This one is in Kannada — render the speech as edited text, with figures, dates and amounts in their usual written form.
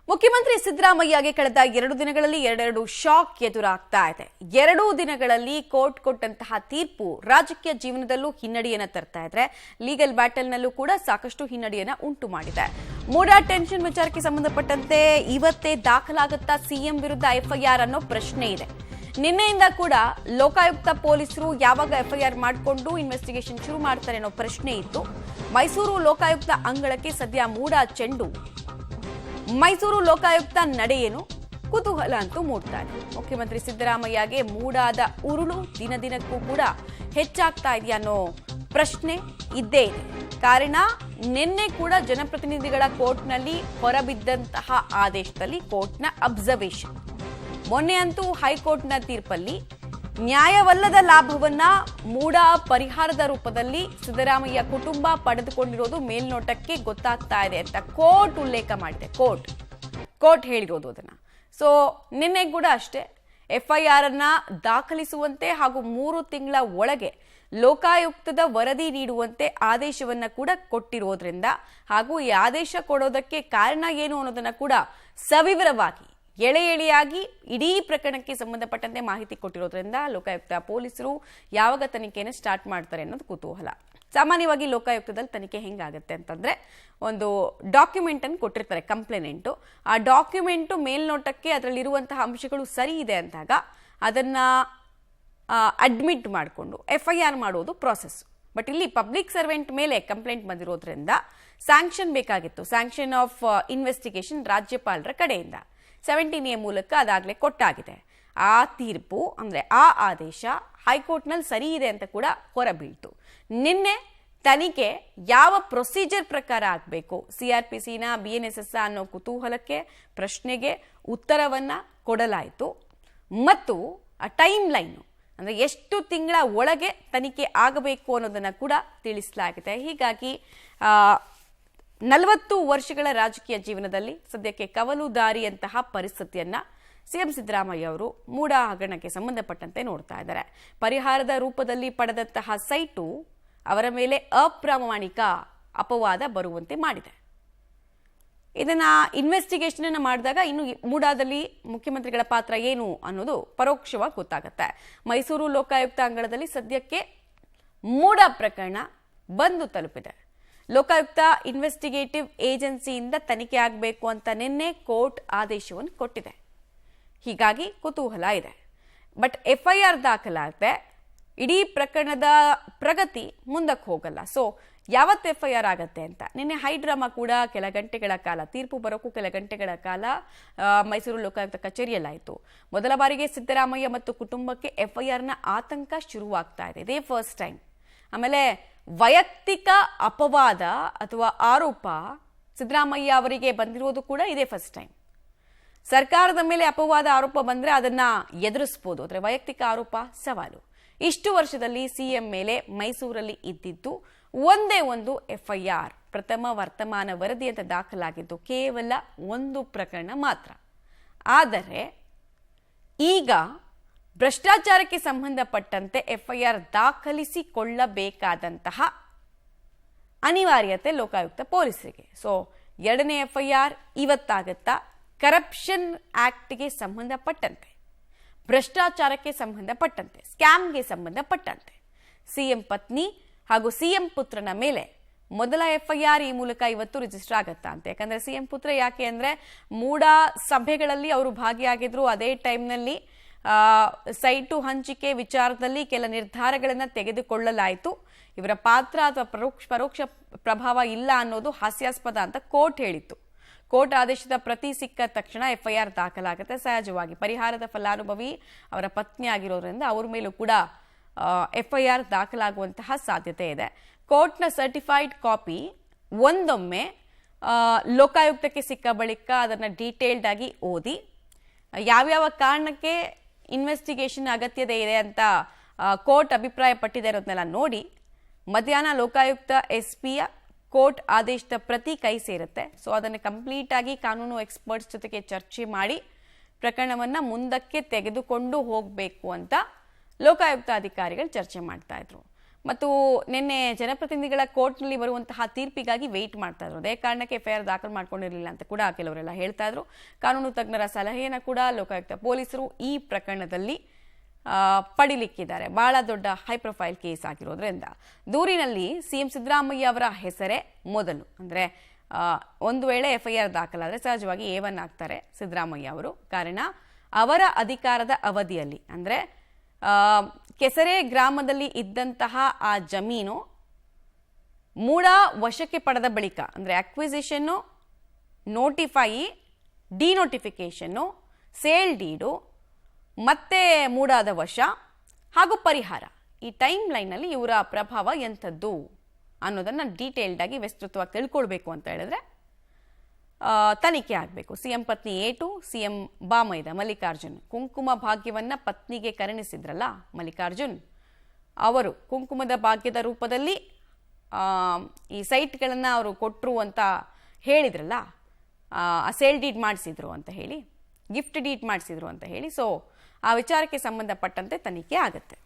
ಮುಖ್ಯಮಂತ್ರಿ ಸಿದ್ದರಾಮಯ್ಯಗೆ ಕಳೆದ 2 ದಿನಗಳಲ್ಲಿ ಎರಡೆರಡು ಶಾಕ್ ಎದುರಾಗ್ತಾ ಇದೆ. 2 ದಿನಗಳಲ್ಲಿ ಕೋರ್ಟ್ ಕೊಟ್ಟಂತಹ ತೀರ್ಪು ರಾಜಕೀಯ ಜೀವನದಲ್ಲೂ ಹಿನ್ನಡೆಯನ್ನ ತರ್ತಾ ಇದ್ರೆ, ಲೀಗಲ್ ಬ್ಯಾಟಲ್ನಲ್ಲೂ ಕೂಡ ಸಾಕಷ್ಟು ಹಿನ್ನಡೆಯನ್ನ ಉಂಟು ಮಾಡಿದೆ. ಮೂಡಾ ಟೆನ್ಷನ್ ವಿಚಾರಕ್ಕೆ ಸಂಬಂಧಪಟ್ಟಂತೆ ಇವತ್ತೇ ದಾಖಲಾಗುತ್ತಾ ಸಿಎಂ ವಿರುದ್ಧ ಎಫ್ಐಆರ್ ಅನ್ನೋ ಪ್ರಶ್ನೆ ಇದೆ. ನಿನ್ನೆಯಿಂದ ಕೂಡ ಲೋಕಾಯುಕ್ತ ಪೊಲೀಸರು ಯಾವಾಗ ಎಫ್ಐಆರ್ ಮಾಡಿಕೊಂಡು ಇನ್ವೆಸ್ಟಿಗೇಷನ್ ಶುರು ಮಾಡ್ತಾರೆ ಅನ್ನೋ ಪ್ರಶ್ನೆ ಇತ್ತು. ಮೈಸೂರು ಲೋಕಾಯುಕ್ತ ಅಂಗಳಕ್ಕೆ ಸದ್ಯ ಮೂಡಾ ಚೆಂಡು. ಮೈಸೂರು ಲೋಕಾಯುಕ್ತ ನಡೆಯೇನು ಕುತೂಹಲ ಅಂತೂ ಮೂಡ್ತಾ ಇದೆ. ಮುಖ್ಯಮಂತ್ರಿ ಸಿದ್ದರಾಮಯ್ಯಗೆ ಮೂಡಾದ ಉರುಳು ದಿನದಿನಕ್ಕೂ ಕೂಡ ಹೆಚ್ಚಾಗ್ತಾ ಇದೆಯಾ ಅನ್ನೋ ಪ್ರಶ್ನೆ ಇದ್ದೇ ಇದೆ. ಕಾರಣ ನಿನ್ನೆ ಕೂಡ ಜನಪ್ರತಿನಿಧಿಗಳ ಕೋರ್ಟ್ನಲ್ಲಿ ಹೊರಬಿದ್ದಂತಹ ಆದೇಶದಲ್ಲಿ ಕೋರ್ಟ್ನ ಅಬ್ಸರ್ವೇಷನ್, ಮೊನ್ನೆ ಅಂತೂ ಹೈಕೋರ್ಟ್ನ ತೀರ್ಪಲ್ಲಿ ನ್ಯಾಯವಲ್ಲದ ಲಾಭವನ್ನ ಮೂಡಾ ಪರಿಹಾರದ ರೂಪದಲ್ಲಿ ಸಿದ್ದರಾಮಯ್ಯ ಕುಟುಂಬ ಪಡೆದುಕೊಂಡಿರೋದು ಮೇಲ್ನೋಟಕ್ಕೆ ಗೊತ್ತಾಗ್ತಾ ಇದೆ ಅಂತ ಕೋರ್ಟ್ ಉಲ್ಲೇಖ ಮಾಡಿದೆ. ಕೋರ್ಟ್ ಹೇಳಿರೋದು ಅದನ್ನ. ಸೊ ನಿನ್ನೆ ಕೂಡ ಅಷ್ಟೇ ಎಫ್ಐಆರ್ ಅನ್ನ ದಾಖಲಿಸುವಂತೆ ಹಾಗೂ 3 ತಿಂಗಳ ಒಳಗೆ ಲೋಕಾಯುಕ್ತದ ವರದಿ ನೀಡುವಂತೆ ಆದೇಶವನ್ನ ಕೂಡ ಕೊಟ್ಟಿರೋದ್ರಿಂದ, ಹಾಗೂ ಈ ಆದೇಶ ಕೊಡೋದಕ್ಕೆ ಕಾರಣ ಏನು ಅನ್ನೋದನ್ನ ಕೂಡ ಸವಿವರವಾಗಿ ಎಳೆಯಾಗಿ ಇಡೀ ಪ್ರಕರಣಕ್ಕೆ ಸಂಬಂಧಪಟ್ಟಂತೆ ಮಾಹಿತಿ ಕೊಟ್ಟಿರೋದ್ರಿಂದ ಲೋಕಾಯುಕ್ತ ಪೊಲೀಸರು ಯಾವಾಗ ತನಿಖೆಯನ್ನು ಸ್ಟಾರ್ಟ್ ಮಾಡ್ತಾರೆ ಅನ್ನೋದು ಕುತೂಹಲ. ಸಾಮಾನ್ಯವಾಗಿ ಲೋಕಾಯುಕ್ತದಲ್ಲಿ ತನಿಖೆ ಹೆಂಗಾಗುತ್ತೆ ಅಂತಂದ್ರೆ, ಒಂದು ಡಾಕ್ಯುಮೆಂಟ್ ಅನ್ನು ಕೊಟ್ಟಿರ್ತಾರೆ ಕಂಪ್ಲೇನೆಂಟು. ಆ ಡಾಕ್ಯುಮೆಂಟು ಮೇಲ್ನೋಟಕ್ಕೆ ಅದರಲ್ಲಿರುವಂತಹ ಅಂಶಗಳು ಸರಿ ಇದೆ ಅಂದಾಗ ಅದನ್ನ ಅಡ್ಮಿಟ್ ಮಾಡಿಕೊಂಡು ಎಫ್ಐಆರ್ ಮಾಡೋದು ಪ್ರಾಸೆಸ್. ಬಟ್ ಇಲ್ಲಿ ಪಬ್ಲಿಕ್ ಸರ್ವೆಂಟ್ ಮೇಲೆ ಕಂಪ್ಲೇಂಟ್ ಬಂದಿರೋದ್ರಿಂದ ಸ್ಯಾಂಕ್ಷನ್ ಬೇಕಾಗಿತ್ತು. ಸ್ಯಾಂಕ್ಷನ್ ಆಫ್ ಇನ್ವೆಸ್ಟಿಗೇಷನ್ ರಾಜ್ಯಪಾಲರ ಕಡೆಯಿಂದ 17A ಮೂಲಕ ಅದಾಗಲೇ ಕೊಟ್ಟಾಗಿದೆ. ಆ ತೀರ್ಪು ಅಂದ್ರೆ ಆ ಆದೇಶ ಹೈಕೋರ್ಟ್ನಲ್ಲಿ ಸರಿ ಇದೆ ಅಂತ ಕೂಡ ಹೊರಬೀಳ್ತು. ನಿನ್ನೆ ತನಿಖೆ ಯಾವ ಪ್ರೊಸೀಜರ್ ಪ್ರಕಾರ ಆಗಬೇಕು, CRPCನ BNSS ಅನ್ನೋ ಕುತೂಹಲಕ್ಕೆ ಪ್ರಶ್ನೆಗೆ ಉತ್ತರವನ್ನ ಕೊಡಲಾಯಿತು. ಮತ್ತು ಆ ಟೈಮ್ ಲೈನು ಅಂದ್ರೆ ಎಷ್ಟು ತಿಂಗಳ ಒಳಗೆ ತನಿಖೆ ಆಗಬೇಕು ಅನ್ನೋದನ್ನ ಕೂಡ ತಿಳಿಸಲಾಗಿದೆ. ಹೀಗಾಗಿ 40 ವರ್ಷಗಳ ರಾಜಕೀಯ ಜೀವನದಲ್ಲಿ ಸದ್ಯಕ್ಕೆ ಕವಲುದಾರಿಯಂತಹ ಪರಿಸ್ಥಿತಿಯನ್ನ ಸಿಎಂ ಸಿದ್ದರಾಮಯ್ಯ ಅವರು ಮೂಡಾ ಹಗರಣಕ್ಕೆ ಸಂಬಂಧಪಟ್ಟಂತೆ ನೋಡ್ತಾ ಇದ್ದಾರೆ. ಪರಿಹಾರದ ರೂಪದಲ್ಲಿ ಪಡೆದಂತಹ ಸೈಟು ಅವರ ಮೇಲೆ ಅಪ್ರಾಮಾಣಿಕ ಅಪವಾದ ಬರುವಂತೆ ಮಾಡಿದೆ. ಇದನ್ನ ಇನ್ವೆಸ್ಟಿಗೇಷನ್ ಅನ್ನು ಮಾಡಿದಾಗ ಇನ್ನು ಮೂಡಾದಲ್ಲಿ ಮುಖ್ಯಮಂತ್ರಿಗಳ ಪಾತ್ರ ಏನು ಅನ್ನೋದು ಪರೋಕ್ಷವಾಗಿ ಗೊತ್ತಾಗುತ್ತೆ. ಮೈಸೂರು ಲೋಕಾಯುಕ್ತ ಅಂಗಳದಲ್ಲಿ ಸದ್ಯಕ್ಕೆ ಮೂಡಾ ಪ್ರಕರಣ ಬಂದು ತಲುಪಿದೆ. ಲೋಕಾಯುಕ್ತ ಇನ್ವೆಸ್ಟಿಗೇಟಿವ್ ಏಜೆನ್ಸಿಯಿಂದ ತನಿಖೆ ಆಗಬೇಕು ಅಂತ ನಿನ್ನೆ ಕೋರ್ಟ್ ಆದೇಶವನ್ನು ಕೊಟ್ಟಿದೆ. ಹೀಗಾಗಿ ಕುತೂಹಲ ಇದೆ. ಬಟ್ ಎಫ್ಐಆರ್ ದಾಖಲಾಗದೆ ಇಡೀ ಪ್ರಕರಣದ ಪ್ರಗತಿ ಮುಂದಕ್ಕೆ ಹೋಗಲ್ಲ. ಸೊ ಯಾವತ್ತು ಎಫ್ಐಆರ್ ಆಗತ್ತೆ ಅಂತ ನಿನ್ನೆ ಹೈಡ್ರಾಮಾ ಕೂಡ ಕೆಲ ಗಂಟೆಗಳ ಕಾಲ, ತೀರ್ಪು ಬರೋಕ್ಕೂ ಕೆಲ ಗಂಟೆಗಳ ಕಾಲ ಮೈಸೂರು ಲೋಕಾಯುಕ್ತ ಕಚೇರಿಯಲ್ಲಾಯಿತು. ಮೊದಲ ಬಾರಿಗೆ ಸಿದ್ದರಾಮಯ್ಯ ಮತ್ತು ಕುಟುಂಬಕ್ಕೆ ಎಫ್ಐಆರ್ನ ಆತಂಕ ಶುರುವಾಗ್ತಾ ಇದೆ. ಇದೇ ಫಸ್ಟ್ ಟೈಮ್. ಆಮೇಲೆ ವೈಯಕ್ತಿಕ ಅಪವಾದ ಅಥವಾ ಆರೋಪ ಸಿದ್ದರಾಮಯ್ಯ ಅವರಿಗೆ ಬಂದಿರೋದು ಕೂಡ ಇದೇ ಫಸ್ಟ್ ಟೈಮ್. ಸರ್ಕಾರದ ಮೇಲೆ ಅಪವಾದ ಆರೋಪ ಬಂದ್ರೆ ಅದನ್ನ ಎದುರಿಸಬಹುದು, ಆದರೆ ವೈಯಕ್ತಿಕ ಆರೋಪ ಸವಾಲು. ಇಷ್ಟು ವರ್ಷದಲ್ಲಿ ಸಿಎಂ ಮೇಲೆ ಮೈಸೂರಲ್ಲಿ ಇದ್ದಿದ್ದು ಒಂದೇ ಒಂದು ಎಫ್ಐಆರ್, ಪ್ರಥಮ ವರ್ತಮಾನ ವರದಿ ಅಂತ ದಾಖಲಾಗಿದ್ದು ಕೇವಲ 1 ಪ್ರಕರಣ ಮಾತ್ರ. ಆದರೆ ಈಗ ಭ್ರಷ್ಟಾಚಾರಕ್ಕೆ ಸಂಬಂಧಪಟ್ಟಂತೆ ಎಫ್ಐಆರ್ ದಾಖಲಿಸಿಕೊಳ್ಳಬೇಕಾದಂತಹ ಅನಿವಾರ್ಯತೆ ಲೋಕಾಯುಕ್ತ ಪೊಲೀಸರಿಗೆ. ಸೊ 2ನೇ ಎಫ್ಐಆರ್ ಇವತ್ತಾಗತ್ತಾ? ಕರಪ್ಷನ್ ಆಕ್ಟ್ಗೆ ಸಂಬಂಧಪಟ್ಟಂತೆ, ಭ್ರಷ್ಟಾಚಾರಕ್ಕೆ ಸಂಬಂಧಪಟ್ಟಂತೆ, ಸ್ಕ್ಯಾಮ್ಗೆ ಸಂಬಂಧಪಟ್ಟಂತೆ ಸಿಎಂ ಪತ್ನಿ ಹಾಗೂ ಸಿಎಂ ಪುತ್ರನ ಮೇಲೆ ಮೊದಲ ಎಫ್ಐಆರ್ ಈ ಮೂಲಕ ಇವತ್ತು ರಿಜಿಸ್ಟರ್ ಆಗತ್ತಾ ಅಂತ. ಯಾಕಂದ್ರೆ ಸಿಎಂ ಪುತ್ರ ಯಾಕೆ ಅಂದ್ರೆ ಮೂಡಾ ಸಭೆಗಳಲ್ಲಿ ಅವರು ಭಾಗಿಯಾಗಿದ್ರು. ಅದೇ ಟೈಮ್ನಲ್ಲಿ ಸೈಟು ಹಂಚಿಕೆ ವಿಚಾರದಲ್ಲಿ ಕೆಲ ನಿರ್ಧಾರಗಳನ್ನು ತೆಗೆದುಕೊಳ್ಳಲಾಯಿತು. ಇವರ ಪಾತ್ರ ಅಥವಾ ಪರೋಕ್ಷ ಪ್ರಭಾವ ಇಲ್ಲ ಅನ್ನೋದು ಹಾಸ್ಯಾಸ್ಪದ ಅಂತ ಕೋರ್ಟ್ ಹೇಳಿತ್ತು. ಕೋರ್ಟ್ ಆದೇಶದ ಪ್ರತಿ ಸಿಕ್ಕ ತಕ್ಷಣ ಎಫ್ಐಆರ್ ದಾಖಲಾಗುತ್ತೆ. ಸಹಜವಾಗಿ ಪರಿಹಾರದ ಫಲಾನುಭವಿ ಅವರ ಪತ್ನಿ ಆಗಿರೋದ್ರಿಂದ ಅವ್ರ ಮೇಲೂ ಕೂಡ ಎಫ್ಐಆರ್ ದಾಖಲಾಗುವಂತಹ ಸಾಧ್ಯತೆ ಇದೆ. ಕೋರ್ಟ್ನ ಸರ್ಟಿಫೈಡ್ ಕಾಪಿ ಒಂದೊಮ್ಮೆ ಲೋಕಾಯುಕ್ತಕ್ಕೆ ಸಿಕ್ಕ ಬಳಿಕ ಅದನ್ನು ಡೀಟೇಲ್ಡ್ ಆಗಿ ಓದಿ ಯಾವ್ಯಾವ ಕಾರಣಕ್ಕೆ ಇನ್ವೆಸ್ಟಿಗೇಷನ್ ಅಗತ್ಯತೆ ಇದೆ ಅಂತ ಕೋರ್ಟ್ ಅಭಿಪ್ರಾಯ ಪಟ್ಟಿದೆ ಇರೋದನ್ನೆಲ್ಲ ನೋಡಿ ಮಧ್ಯಾಹ್ನ ಲೋಕಾಯುಕ್ತ SPಯ ಕೋರ್ಟ್ ಆದೇಶದ ಪ್ರತಿ ಕೈ ಸೇರುತ್ತೆ. ಸೊ ಅದನ್ನು ಕಂಪ್ಲೀಟ್ ಆಗಿ ಕಾನೂನು ಎಕ್ಸ್ಪರ್ಟ್ಸ್ ಜೊತೆಗೆ ಚರ್ಚೆ ಮಾಡಿ ಪ್ರಕರಣವನ್ನ ಮುಂದಕ್ಕೆ ತೆಗೆದುಕೊಂಡು ಹೋಗಬೇಕು ಅಂತ ಲೋಕಾಯುಕ್ತ ಅಧಿಕಾರಿಗಳು ಚರ್ಚೆ ಮಾಡ್ತಾ ಇದ್ರು. ಮತ್ತು ನಿನ್ನೆ ಜನಪ್ರತಿನಿಧಿಗಳ ಕೋರ್ಟ್ನಲ್ಲಿ ಬರುವಂತಹ ತೀರ್ಪಿಗಾಗಿ ವೆಯ್ಟ್ ಮಾಡ್ತಾ ಇದ್ರು. ಅದೇ ಕಾರಣಕ್ಕೆ ಎಫ್ಐಆರ್ ದಾಖಲು ಮಾಡ್ಕೊಂಡಿರಲಿಲ್ಲ ಅಂತ ಕೂಡ ಕೆಲವರೆಲ್ಲ ಹೇಳ್ತಾ ಇದ್ರು. ಕಾನೂನು ತಜ್ಞರ ಸಲಹೆಯನ್ನು ಕೂಡ ಲೋಕಾಯುಕ್ತ ಪೊಲೀಸರು ಈ ಪ್ರಕರಣದಲ್ಲಿ ಪಡಿಲಿಕ್ಕಿದ್ದಾರೆ. ಬಹಳ ದೊಡ್ಡ ಹೈ ಪ್ರೊಫೈಲ್ ಕೇಸ್ ಆಗಿರೋದ್ರಿಂದ ದೂರಿನಲ್ಲಿ ಸಿಎಂ ಸಿದ್ದರಾಮಯ್ಯ ಅವರ ಹೆಸರೇ ಮೊದಲು. ಅಂದರೆ ಒಂದು ವೇಳೆ ಎಫ್ಐಆರ್ ದಾಖಲಾದರೆ ಸಹಜವಾಗಿ A1 ಆಗ್ತಾರೆ ಸಿದ್ದರಾಮಯ್ಯ ಅವರು. ಕಾರಣ ಅವರ ಅಧಿಕಾರದ ಅವಧಿಯಲ್ಲಿ ಅಂದರೆ ಕೆಸರೆ ಗ್ರಾಮದಲ್ಲಿ ಇದ್ದಂತಹ ಆ ಜಮೀನು ಮೂಡ ವಶಕ್ಕೆ ಪಡೆದ ಬಳಿಕ ಅಂದರೆ ಅಕ್ವಿಸಿಷನ್ನು, ನೋಟಿಫೈ, ಡಿನೋಟಿಫಿಕೇಶನ್ನು, ಸೇಲ್ ಡೀಡು, ಮತ್ತೆ ಮೂಡಾದ ವಶ ಹಾಗೂ ಪರಿಹಾರ, ಈ ಟೈಮ್ ಲೈನಲ್ಲಿ ಇವರ ಪ್ರಭಾವ ಎಂಥದ್ದು ಅನ್ನೋದನ್ನು ಡೀಟೇಲ್ಡ್ ಆಗಿ ವಿಸ್ತೃತವಾಗಿ ತಿಳ್ಕೊಳ್ಬೇಕು ಅಂತ ಹೇಳಿದ್ರೆ ತನಿಖೆ ಆಗಬೇಕು. ಸಿಎಂ ಪತ್ನಿ A2, ಸಿಎಂ ಬಾಮೈದ ಮಲ್ಲಿಕಾರ್ಜುನ್ ಕುಂಕುಮ ಭಾಗ್ಯವನ್ನ ಪತ್ನಿಗೆ ಕರುಣಿಸಿದ್ರಲ್ಲ ಮಲ್ಲಿಕಾರ್ಜುನ್, ಅವರು ಕುಂಕುಮದ ಭಾಗ್ಯದ ರೂಪದಲ್ಲಿ ಈ ಸೈಟ್ಗಳನ್ನು ಅವರು ಕೊಟ್ಟರು ಅಂತ ಹೇಳಿದ್ರಲ್ಲ, ಸೇಲ್ ಡೀಡ್ ಮಾಡಿಸಿದ್ರು ಅಂತ ಹೇಳಿ, ಗಿಫ್ಟ್ ಡೀಡ್ ಮಾಡಿಸಿದ್ರು ಅಂತ ಹೇಳಿ. ಸೊ ಆ ವಿಚಾರಕ್ಕೆ ಸಂಬಂಧಪಟ್ಟಂತೆ ತನಿಖೆ ಆಗುತ್ತೆ.